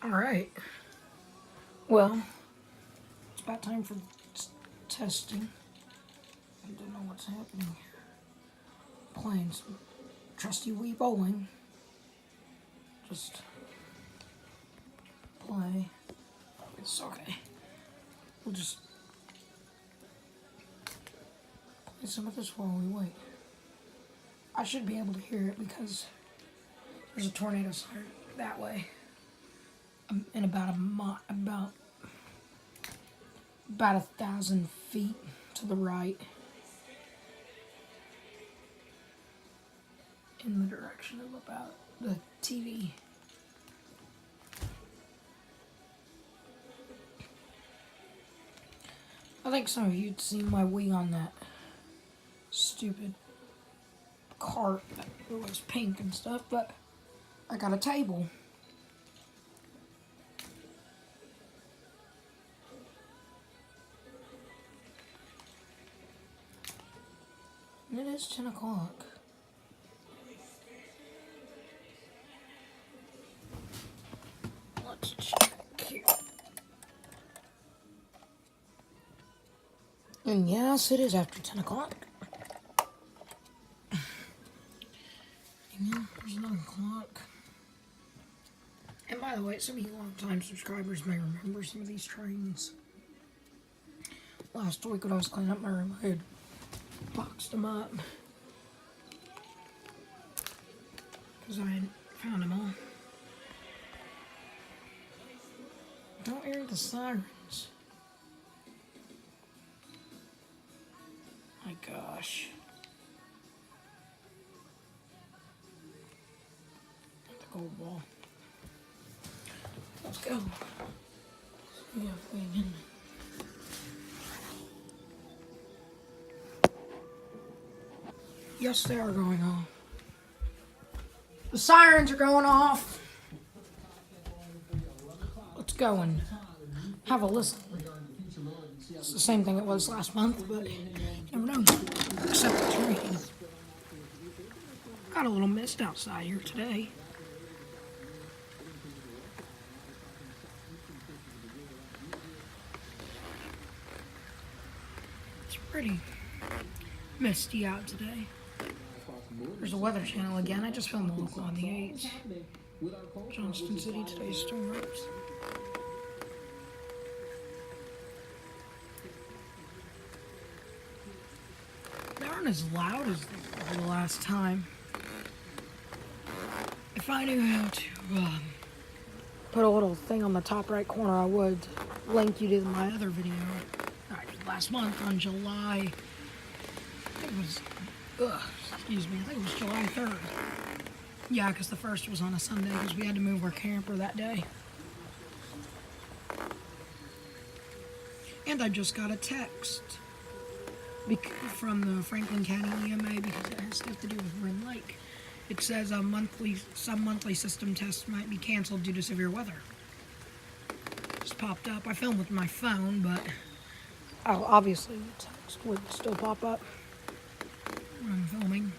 Alright. Well, it's about time for testing. I don't know what's happening here. Playing some trusty Wii bowling. Just play. It's okay. We'll just play some of this while we wait. I should be able to hear it because there's a tornado siren that way. In about 1,000 feet to the right, in the direction of about the TV. I think some of you'd seen my Wii on that stupid cart that was pink and stuff, but I got a table. And it is 10 o'clock. Let's check here. And yes, it is after 10 o'clock. And there's another clock. And by the way, some of you long-time subscribers may remember some of these trains. Last week when I was cleaning up my room, I had boxed them up because I hadn't found them all. Don't hear the sirens. My gosh. The gold ball. Let's go. See if we can. Yes, they are going off. The sirens are going off. Let's go and have a listen. It's the same thing it was last month, but you never know. Except the train. Got a little mist outside here today. It's pretty misty out today. There's a Weather Channel again. I just filmed the local on the 8th. Johnston City, today's storms. They aren't as loud as the last time. If I knew how to put a little thing on the top right corner, I would link you to my other video. Last month on July, I think it was, excuse me, I think it was July 3rd. Yeah, because the first was on a Sunday because we had to move our camper that day. And I just got a text from the Franklin County EMA because it has stuff to do with Rim Lake. It says some monthly system tests might be canceled due to severe weather. Just popped up. I filmed with my phone, but obviously the text would still pop up when I'm filming.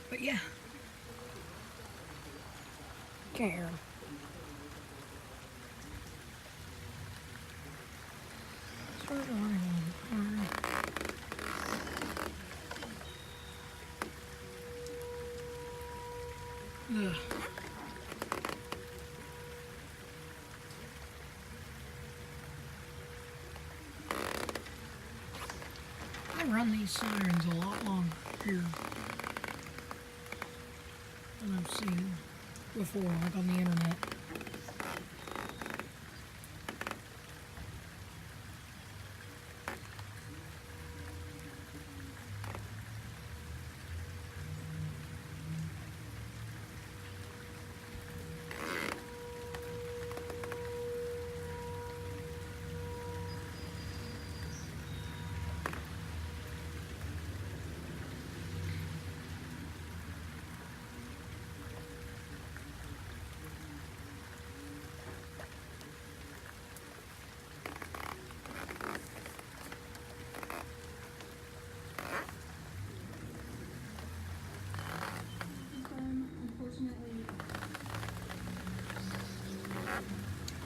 But yeah. Can't hear him. Ugh. I run these sirens a lot longer here than I've seen before, like on the internet.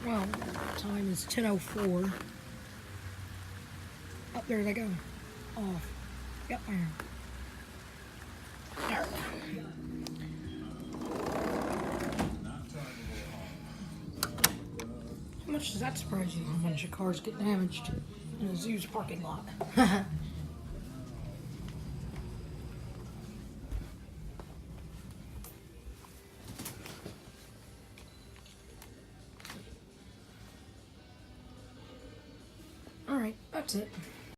Well, time is 10:04. Oh, there they go. Off. Yep, there. There. How much does that surprise you? A bunch of cars get damaged in a zoo's parking lot. Alright, that's it.